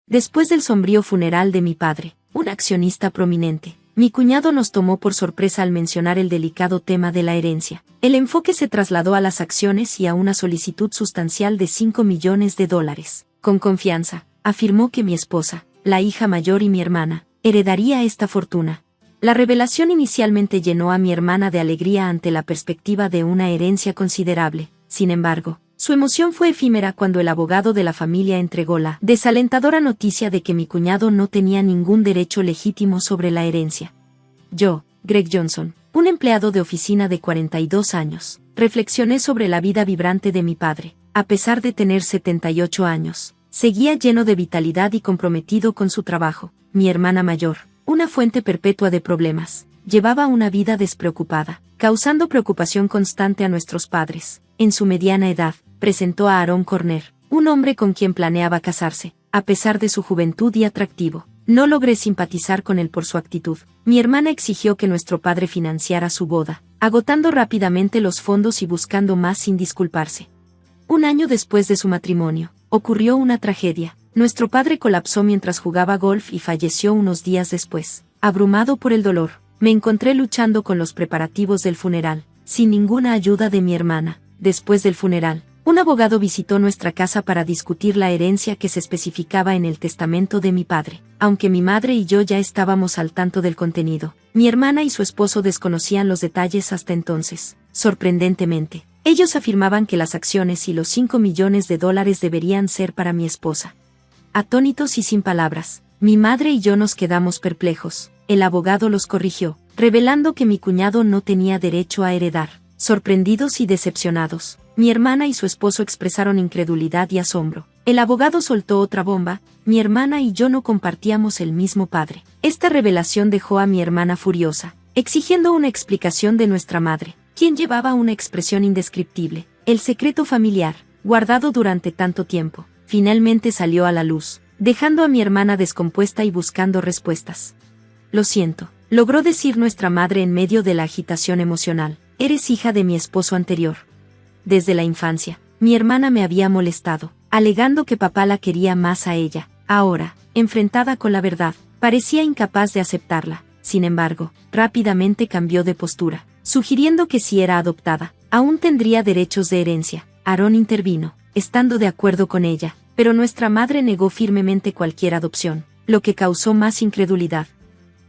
Después del sombrío funeral de mi padre, un accionista prominente, mi cuñado nos tomó por sorpresa al mencionar el delicado tema de la herencia. El enfoque se trasladó a las acciones y a una solicitud sustancial de $5 millones. Con confianza, afirmó que mi esposa, la hija mayor y mi hermana, heredaría esta fortuna. La revelación inicialmente llenó a mi hermana de alegría ante la perspectiva de una herencia considerable. Sin embargo, su emoción fue efímera cuando el abogado de la familia entregó la desalentadora noticia de que mi cuñado no tenía ningún derecho legítimo sobre la herencia. Yo, Greg Johnson, un empleado de oficina de 42 años, reflexioné sobre la vida vibrante de mi padre. A pesar de tener 78 años, seguía lleno de vitalidad y comprometido con su trabajo. Mi hermana mayor, una fuente perpetua de problemas, llevaba una vida despreocupada, causando preocupación constante a nuestros padres. En su mediana edad, presentó a Aaron Corner, un hombre con quien planeaba casarse. A pesar de su juventud y atractivo, no logré simpatizar con él por su actitud. Mi hermana exigió que nuestro padre financiara su boda, agotando rápidamente los fondos y buscando más sin disculparse. Un año después de su matrimonio, ocurrió una tragedia. Nuestro padre colapsó mientras jugaba golf y falleció unos días después. Abrumado por el dolor, me encontré luchando con los preparativos del funeral, sin ninguna ayuda de mi hermana. Después del funeral, un abogado visitó nuestra casa para discutir la herencia que se especificaba en el testamento de mi padre. Aunque mi madre y yo ya estábamos al tanto del contenido, mi hermana y su esposo desconocían los detalles hasta entonces. Sorprendentemente, ellos afirmaban que las acciones y los $5 millones deberían ser para mi esposa. Atónitos y sin palabras, mi madre y yo nos quedamos perplejos. El abogado los corrigió, revelando que mi cuñado no tenía derecho a heredar. Sorprendidos y decepcionados, mi hermana y su esposo expresaron incredulidad y asombro. El abogado soltó otra bomba: mi hermana y yo no compartíamos el mismo padre. Esta revelación dejó a mi hermana furiosa, exigiendo una explicación de nuestra madre, quien llevaba una expresión indescriptible. El secreto familiar, guardado durante tanto tiempo, finalmente salió a la luz, dejando a mi hermana descompuesta y buscando respuestas. Lo siento, logró decir nuestra madre en medio de la agitación emocional. Eres hija de mi esposo anterior. Desde la infancia, mi hermana me había molestado, alegando que papá la quería más a ella. Ahora, enfrentada con la verdad, parecía incapaz de aceptarla. Sin embargo, rápidamente cambió de postura, sugiriendo que si era adoptada, aún tendría derechos de herencia. Aaron intervino, estando de acuerdo con ella, pero nuestra madre negó firmemente cualquier adopción, lo que causó más incredulidad.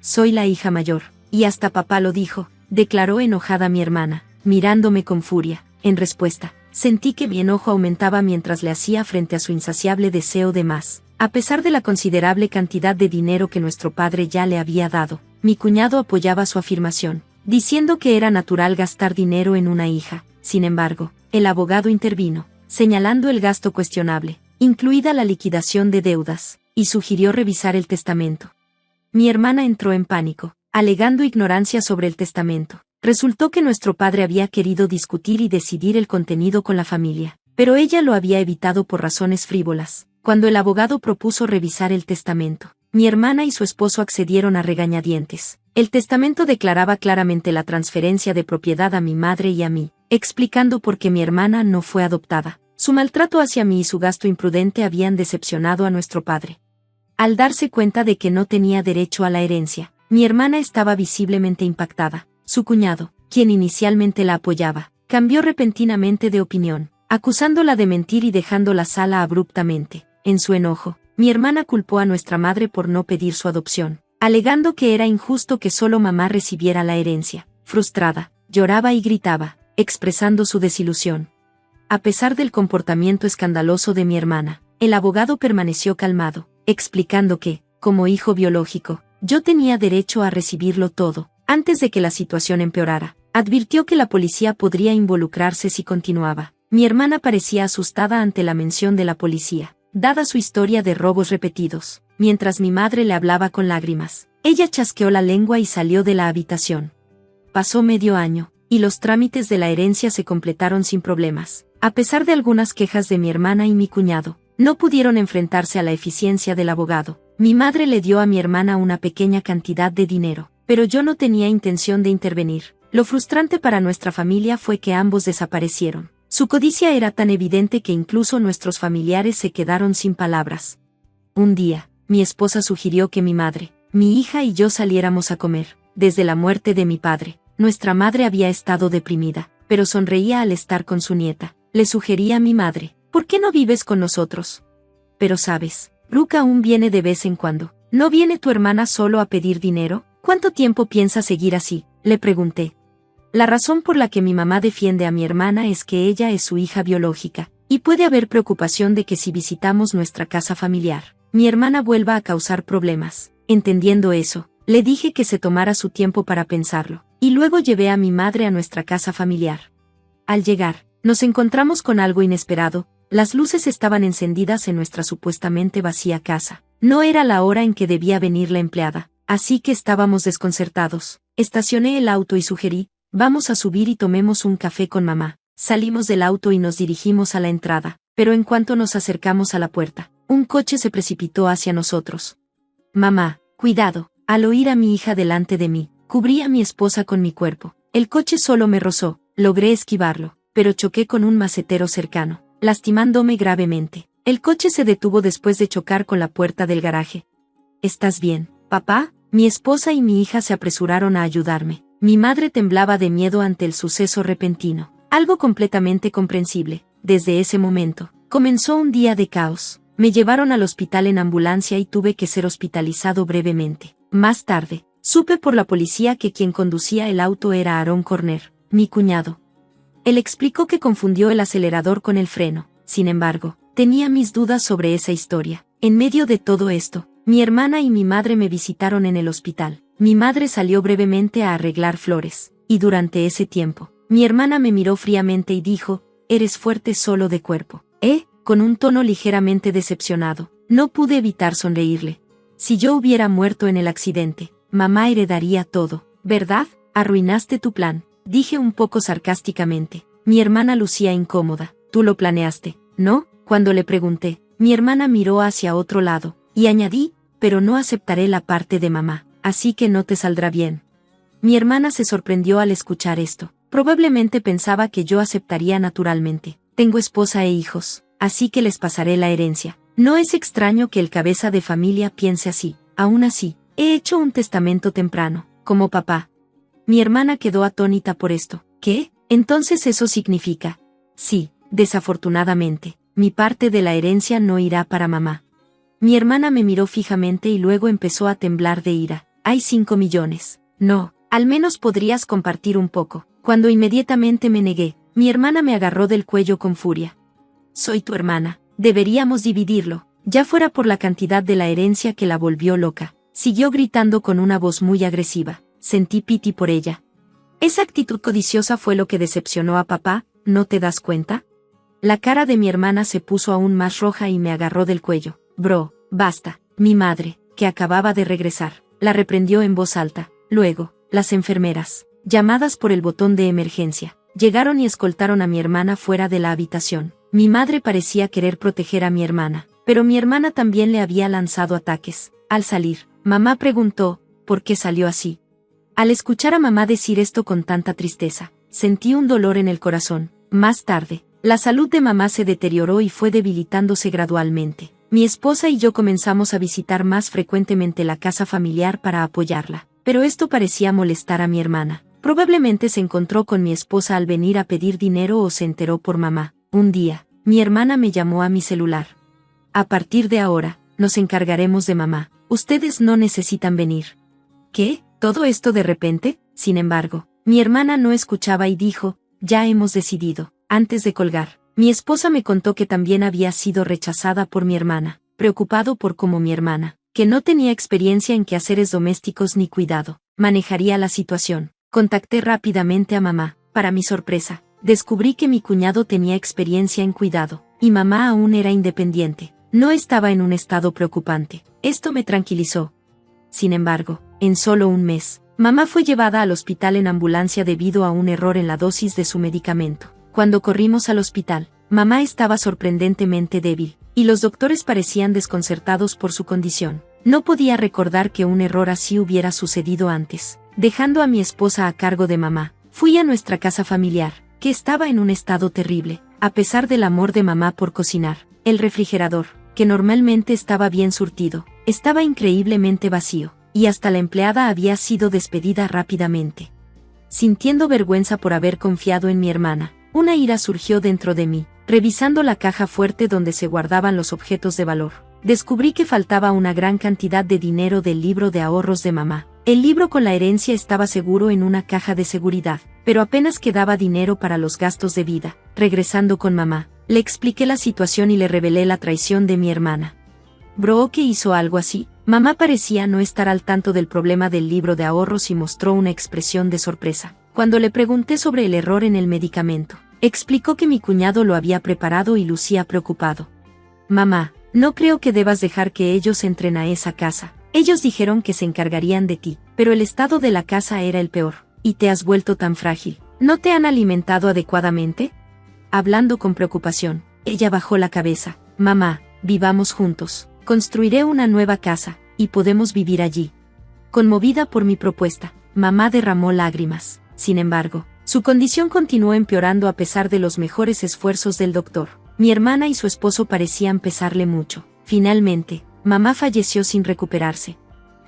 Soy la hija mayor, y hasta papá lo dijo, declaró enojada mi hermana, mirándome con furia. En respuesta, sentí que mi enojo aumentaba mientras le hacía frente a su insaciable deseo de más. A pesar de la considerable cantidad de dinero que nuestro padre ya le había dado, mi cuñado apoyaba su afirmación, diciendo que era natural gastar dinero en una hija. Sin embargo, el abogado intervino, señalando el gasto cuestionable, incluida la liquidación de deudas, y sugirió revisar el testamento. Mi hermana entró en pánico, alegando ignorancia sobre el testamento. Resultó que nuestro padre había querido discutir y decidir el contenido con la familia, pero ella lo había evitado por razones frívolas. Cuando el abogado propuso revisar el testamento, mi hermana y su esposo accedieron a regañadientes. El testamento declaraba claramente la transferencia de propiedad a mi madre y a mí, explicando por qué mi hermana no fue adoptada. Su maltrato hacia mí y su gasto imprudente habían decepcionado a nuestro padre. Al darse cuenta de que no tenía derecho a la herencia, mi hermana estaba visiblemente impactada. Su cuñado, quien inicialmente la apoyaba, cambió repentinamente de opinión, acusándola de mentir y dejando la sala abruptamente. En su enojo, mi hermana culpó a nuestra madre por no pedir su adopción, alegando que era injusto que solo mamá recibiera la herencia. Frustrada, lloraba y gritaba, expresando su desilusión. A pesar del comportamiento escandaloso de mi hermana, el abogado permaneció calmado, explicando que, como hijo biológico, yo tenía derecho a recibirlo todo. Antes de que la situación empeorara, advirtió que la policía podría involucrarse si continuaba. Mi hermana parecía asustada ante la mención de la policía, dada su historia de robos repetidos. Mientras mi madre le hablaba con lágrimas, ella chasqueó la lengua y salió de la habitación. Pasó medio año, y los trámites de la herencia se completaron sin problemas. A pesar de algunas quejas de mi hermana y mi cuñado, no pudieron enfrentarse a la eficiencia del abogado. Mi madre le dio a mi hermana una pequeña cantidad de dinero, pero yo no tenía intención de intervenir. Lo frustrante para nuestra familia fue que ambos desaparecieron. Su codicia era tan evidente que incluso nuestros familiares se quedaron sin palabras. Un día, mi esposa sugirió que mi madre, mi hija y yo saliéramos a comer. Desde la muerte de mi padre, nuestra madre había estado deprimida, pero sonreía al estar con su nieta. Le sugerí a mi madre, ¿por qué no vives con nosotros? Pero sabes, Brooke aún viene de vez en cuando. ¿No viene tu hermana solo a pedir dinero? ¿Cuánto tiempo piensas seguir así?, le pregunté. La razón por la que mi mamá defiende a mi hermana es que ella es su hija biológica, y puede haber preocupación de que si visitamos nuestra casa familiar, mi hermana vuelva a causar problemas. Entendiendo eso, le dije que se tomara su tiempo para pensarlo, y luego llevé a mi madre a nuestra casa familiar. Al llegar, nos encontramos con algo inesperado. Las luces estaban encendidas en nuestra supuestamente vacía casa. No era la hora en que debía venir la empleada, así que estábamos desconcertados. Estacioné el auto y sugerí, vamos a subir y tomemos un café con mamá. Salimos del auto y nos dirigimos a la entrada, pero en cuanto nos acercamos a la puerta, un coche se precipitó hacia nosotros. Mamá, cuidado. Al oír a mi hija delante de mí, cubrí a mi esposa con mi cuerpo. El coche solo me rozó, logré esquivarlo, pero choqué con un macetero cercano, lastimándome gravemente. El coche se detuvo después de chocar con la puerta del garaje. ¿Estás bien, papá? Mi esposa y mi hija se apresuraron a ayudarme. Mi madre temblaba de miedo ante el suceso repentino, algo completamente comprensible. Desde ese momento, comenzó un día de caos. Me llevaron al hospital en ambulancia y tuve que ser hospitalizado brevemente. Más tarde, supe por la policía que quien conducía el auto era Aaron Corner, mi cuñado. Él explicó que confundió el acelerador con el freno. Sin embargo, tenía mis dudas sobre esa historia. En medio de todo esto, mi hermana y mi madre me visitaron en el hospital. Mi madre salió brevemente a arreglar flores, y durante ese tiempo, mi hermana me miró fríamente y dijo, «Eres fuerte solo de cuerpo». Con un tono ligeramente decepcionado. No pude evitar sonreírle. Si yo hubiera muerto en el accidente, mamá heredaría todo, ¿verdad? Arruinaste tu plan, dije un poco sarcásticamente. Mi hermana lucía incómoda. Tú lo planeaste, ¿no? Cuando le pregunté, mi hermana miró hacia otro lado, y añadí, pero no aceptaré la parte de mamá, así que no te saldrá bien. Mi hermana se sorprendió al escuchar esto. Probablemente pensaba que yo aceptaría naturalmente. Tengo esposa e hijos, así que les pasaré la herencia. No es extraño que el cabeza de familia piense así. Aún así, he hecho un testamento temprano, como papá. Mi hermana quedó atónita por esto. ¿Qué? Entonces eso significa. Sí, desafortunadamente, mi parte de la herencia no irá para mamá. Mi hermana me miró fijamente y luego empezó a temblar de ira. Hay 5 millones. No, al menos podrías compartir un poco. Cuando inmediatamente me negué, mi hermana me agarró del cuello con furia. Soy tu hermana. Deberíamos dividirlo, ya fuera por la cantidad de la herencia que la volvió loca. Siguió gritando con una voz muy agresiva. Sentí piti por ella. Esa actitud codiciosa fue lo que decepcionó a papá, ¿no te das cuenta? La cara de mi hermana se puso aún más roja y me agarró del cuello. Bro, basta. Mi madre, que acababa de regresar, la reprendió en voz alta. Luego, las enfermeras, llamadas por el botón de emergencia, llegaron y escoltaron a mi hermana fuera de la habitación. Mi madre parecía querer proteger a mi hermana, pero mi hermana también le había lanzado ataques. Al salir, mamá preguntó, ¿por qué salió así? Al escuchar a mamá decir esto con tanta tristeza, sentí un dolor en el corazón. Más tarde, la salud de mamá se deterioró y fue debilitándose gradualmente. Mi esposa y yo comenzamos a visitar más frecuentemente la casa familiar para apoyarla, pero esto parecía molestar a mi hermana. Probablemente se encontró con mi esposa al venir a pedir dinero o se enteró por mamá. Un día, mi hermana me llamó a mi celular. A partir de ahora, nos encargaremos de mamá. Ustedes no necesitan venir. ¿Qué? ¿Todo esto de repente? Sin embargo, mi hermana no escuchaba y dijo, ya hemos decidido. Antes de colgar, mi esposa me contó que también había sido rechazada por mi hermana, preocupado por cómo mi hermana, que no tenía experiencia en quehaceres domésticos ni cuidado, manejaría la situación. Contacté rápidamente a mamá. Para mi sorpresa, descubrí que mi cuñado tenía experiencia en cuidado, y mamá aún era independiente. No estaba en un estado preocupante. Esto me tranquilizó. Sin embargo, en solo un mes, mamá fue llevada al hospital en ambulancia debido a un error en la dosis de su medicamento. Cuando corrimos al hospital, mamá estaba sorprendentemente débil, y los doctores parecían desconcertados por su condición. No podía recordar que un error así hubiera sucedido antes. Dejando a mi esposa a cargo de mamá, fui a nuestra casa familiar, que estaba en un estado terrible. A pesar del amor de mamá por cocinar, el refrigerador, que normalmente estaba bien surtido, Estaba increíblemente vacío, y hasta la empleada había sido despedida rápidamente. Sintiendo vergüenza por haber confiado en mi hermana, una ira surgió dentro de mí. Revisando la caja fuerte donde se guardaban los objetos de valor, descubrí que faltaba una gran cantidad de dinero del libro de ahorros de mamá. El libro con la herencia estaba seguro en una caja de seguridad, pero apenas quedaba dinero para los gastos de vida. Regresando con mamá, le expliqué la situación y le revelé la traición de mi hermana. ¿Brooke hizo algo así? Mamá parecía no estar al tanto del problema del libro de ahorros y mostró una expresión de sorpresa. Cuando le pregunté sobre el error en el medicamento, explicó que mi cuñado lo había preparado y lucía preocupado. Mamá, no creo que debas dejar que ellos entren a esa casa. Ellos dijeron que se encargarían de ti, pero el estado de la casa era el peor, y te has vuelto tan frágil. ¿No te han alimentado adecuadamente? Hablando con preocupación, ella bajó la cabeza. Mamá, vivamos juntos. Construiré una nueva casa, y podemos vivir allí. Conmovida por mi propuesta, mamá derramó lágrimas. Sin embargo, su condición continuó empeorando a pesar de los mejores esfuerzos del doctor. Mi hermana y su esposo parecían pesarle mucho. Finalmente, mamá falleció sin recuperarse.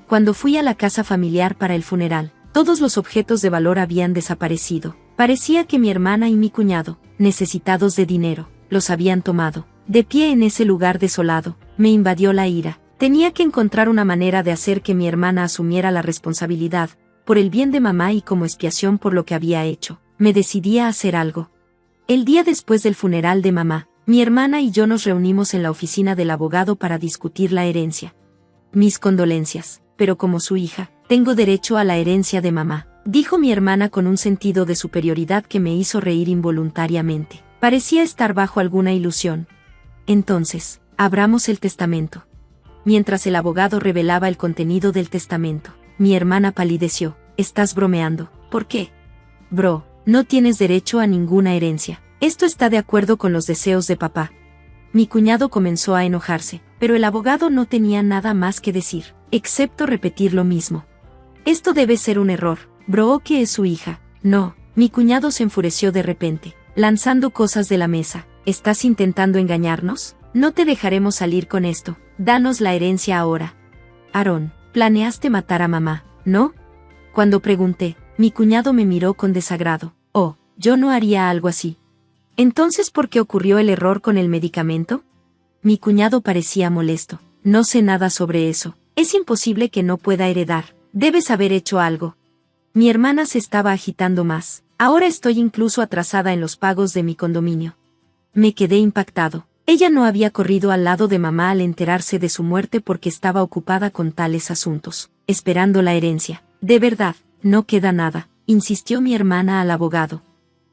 Cuando fui a la casa familiar para el funeral, todos los objetos de valor habían desaparecido. Parecía que mi hermana y mi cuñado, necesitados de dinero, los habían tomado. De pie en ese lugar desolado, me invadió la ira. Tenía que encontrar una manera de hacer que mi hermana asumiera la responsabilidad, por el bien de mamá y como expiación por lo que había hecho. Me decidí a hacer algo. El día después del funeral de mamá, mi hermana y yo nos reunimos en la oficina del abogado para discutir la herencia. Mis condolencias, pero como su hija, tengo derecho a la herencia de mamá, dijo mi hermana con un sentido de superioridad que me hizo reír involuntariamente. Parecía estar bajo alguna ilusión. Entonces, abramos el testamento. Mientras el abogado revelaba el contenido del testamento, mi hermana palideció. ¿Estás bromeando? ¿Por qué? Bro, no tienes derecho a ninguna herencia. Esto está de acuerdo con los deseos de papá. Mi cuñado comenzó a enojarse, pero el abogado no tenía nada más que decir, excepto repetir lo mismo. Esto debe ser un error. Brooke es su hija. No, mi cuñado se enfureció de repente, lanzando cosas de la mesa. ¿Estás intentando engañarnos? No te dejaremos salir con esto. Danos la herencia ahora. Aaron, planeaste matar a mamá, ¿no? Cuando pregunté, mi cuñado me miró con desagrado. Oh, yo no haría algo así. Entonces, ¿por qué ocurrió el error con el medicamento? Mi cuñado parecía molesto. No sé nada sobre eso. Es imposible que no pueda heredar. Debes haber hecho algo. Mi hermana se estaba agitando más. Ahora estoy incluso atrasada en los pagos de mi condominio. Me quedé impactado. Ella no había corrido al lado de mamá al enterarse de su muerte porque estaba ocupada con tales asuntos, esperando la herencia. De verdad, no queda nada, insistió mi hermana al abogado.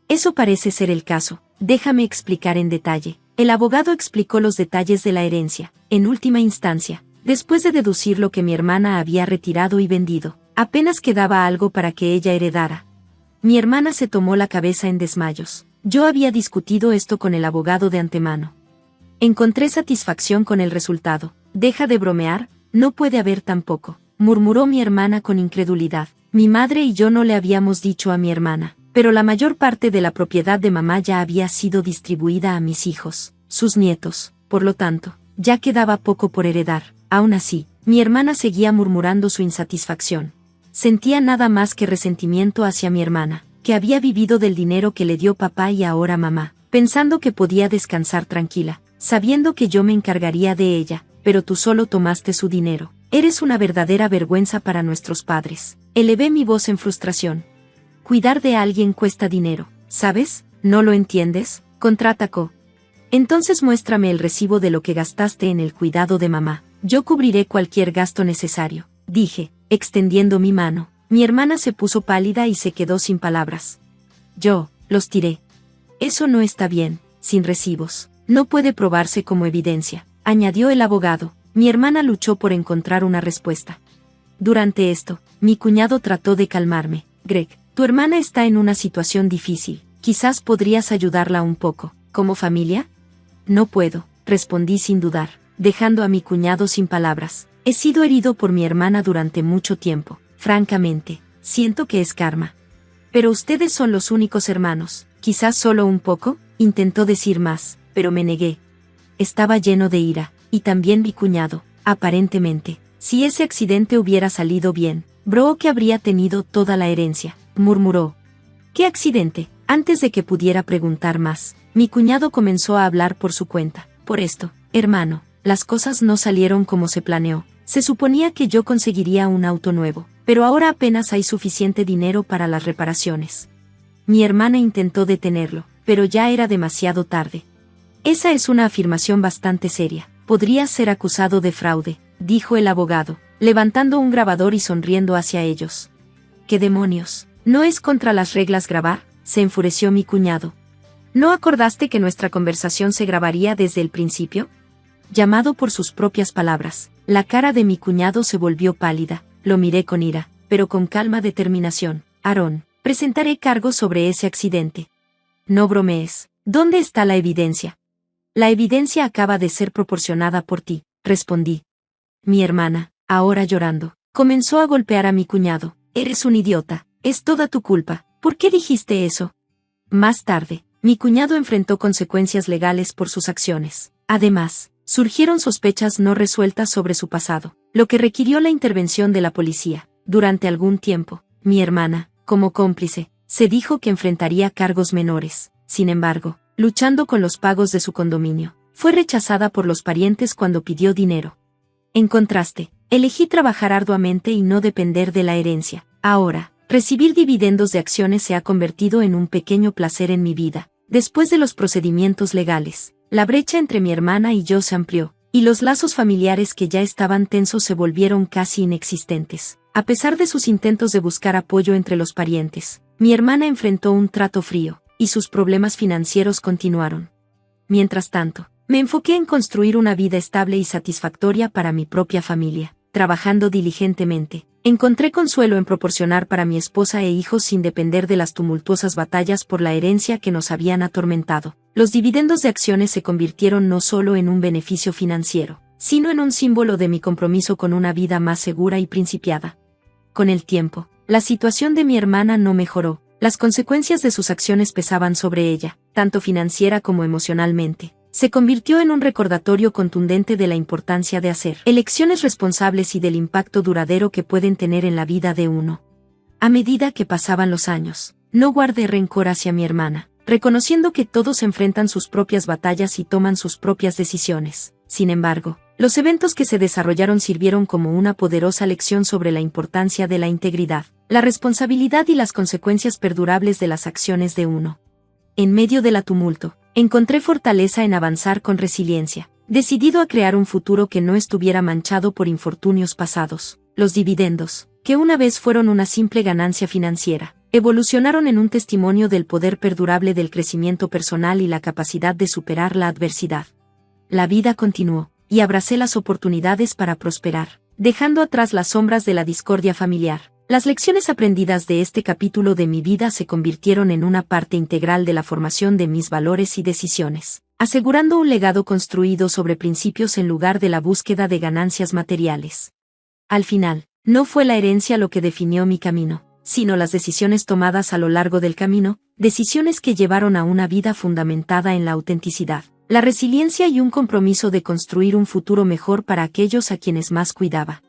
Eso parece ser el caso. Déjame explicar en detalle. El abogado explicó los detalles de la herencia. En última instancia, después de deducir lo que mi hermana había retirado y vendido, apenas quedaba algo para que ella heredara. Mi hermana se tomó la cabeza en desmayos. Yo había discutido esto con el abogado de antemano. Encontré satisfacción con el resultado. Deja de bromear, no puede haber tampoco, murmuró mi hermana con incredulidad. Mi madre y yo no le habíamos dicho a mi hermana, pero la mayor parte de la propiedad de mamá ya había sido distribuida a mis hijos, sus nietos, por lo tanto, ya quedaba poco por heredar. Aún así, mi hermana seguía murmurando su insatisfacción. Sentía nada más que resentimiento hacia mi hermana, que había vivido del dinero que le dio papá y ahora mamá, pensando que podía descansar tranquila, sabiendo que yo me encargaría de ella, pero tú solo tomaste su dinero. Eres una verdadera vergüenza para nuestros padres. Elevé mi voz en frustración. Cuidar de alguien cuesta dinero, ¿sabes? ¿No lo entiendes? Contraatacó. Entonces muéstrame el recibo de lo que gastaste en el cuidado de mamá. Yo cubriré cualquier gasto necesario, dije, extendiendo mi mano. Mi hermana se puso pálida y se quedó sin palabras. Yo, los tiré. Eso no está bien, sin recibos. No puede probarse como evidencia, añadió el abogado. Mi hermana luchó por encontrar una respuesta. Durante esto, mi cuñado trató de calmarme. Greg, tu hermana está en una situación difícil. Quizás podrías ayudarla un poco. ¿Como familia? No puedo, respondí sin dudar, dejando a mi cuñado sin palabras. He sido herido por mi hermana durante mucho tiempo. Francamente, siento que es karma. Pero ustedes son los únicos hermanos. Quizás solo un poco, intentó decir más, pero me negué. Estaba lleno de ira, y también mi cuñado. Aparentemente, si ese accidente hubiera salido bien, Brooke habría tenido toda la herencia, murmuró. ¿Qué accidente? Antes de que pudiera preguntar más, mi cuñado comenzó a hablar por su cuenta. Por esto, hermano, las cosas no salieron como se planeó. Se suponía que yo conseguiría un auto nuevo, pero ahora apenas hay suficiente dinero para las reparaciones. Mi hermana intentó detenerlo, pero ya era demasiado tarde. Esa es una afirmación bastante seria. Podrías ser acusado de fraude, dijo el abogado, levantando un grabador y sonriendo hacia ellos. ¿Qué demonios? ¿No es contra las reglas grabar? Se enfureció mi cuñado. ¿No acordaste que nuestra conversación se grabaría desde el principio? Llamado por sus propias palabras, la cara de mi cuñado se volvió pálida. Lo miré con ira, pero con calma determinación. Aaron, presentaré cargos sobre ese accidente. No bromees. ¿Dónde está la evidencia? La evidencia acaba de ser proporcionada por ti, respondí. Mi hermana, ahora llorando, comenzó a golpear a mi cuñado. Eres un idiota, es toda tu culpa. ¿Por qué dijiste eso? Más tarde, mi cuñado enfrentó consecuencias legales por sus acciones. Además, surgieron sospechas no resueltas sobre su pasado, lo que requirió la intervención de la policía. Durante algún tiempo, mi hermana, como cómplice, se dijo que enfrentaría cargos menores. Sin embargo, luchando con los pagos de su condominio, fue rechazada por los parientes cuando pidió dinero. En contraste, elegí trabajar arduamente y no depender de la herencia. Ahora, recibir dividendos de acciones se ha convertido en un pequeño placer en mi vida. Después de los procedimientos legales, la brecha entre mi hermana y yo se amplió, y los lazos familiares que ya estaban tensos se volvieron casi inexistentes. A pesar de sus intentos de buscar apoyo entre los parientes, mi hermana enfrentó un trato frío, y sus problemas financieros continuaron. Mientras tanto, me enfoqué en construir una vida estable y satisfactoria para mi propia familia. Trabajando diligentemente, encontré consuelo en proporcionar para mi esposa e hijos sin depender de las tumultuosas batallas por la herencia que nos habían atormentado. Los dividendos de acciones se convirtieron no solo en un beneficio financiero, sino en un símbolo de mi compromiso con una vida más segura y principiada. Con el tiempo, la situación de mi hermana no mejoró. Las consecuencias de sus acciones pesaban sobre ella, tanto financiera como emocionalmente. Se convirtió en un recordatorio contundente de la importancia de hacer elecciones responsables y del impacto duradero que pueden tener en la vida de uno. A medida que pasaban los años, no guardé rencor hacia mi hermana, reconociendo que todos enfrentan sus propias batallas y toman sus propias decisiones. Sin embargo, los eventos que se desarrollaron sirvieron como una poderosa lección sobre la importancia de la integridad, la responsabilidad y las consecuencias perdurables de las acciones de uno. En medio de la tumulto, encontré fortaleza en avanzar con resiliencia, decidido a crear un futuro que no estuviera manchado por infortunios pasados. Los dividendos, que una vez fueron una simple ganancia financiera, evolucionaron en un testimonio del poder perdurable del crecimiento personal y la capacidad de superar la adversidad. La vida continuó, y abracé las oportunidades para prosperar, dejando atrás las sombras de la discordia familiar. Las lecciones aprendidas de este capítulo de mi vida se convirtieron en una parte integral de la formación de mis valores y decisiones, asegurando un legado construido sobre principios en lugar de la búsqueda de ganancias materiales. Al final, no fue la herencia lo que definió mi camino, sino las decisiones tomadas a lo largo del camino, decisiones que llevaron a una vida fundamentada en la autenticidad, la resiliencia y un compromiso de construir un futuro mejor para aquellos a quienes más cuidaba.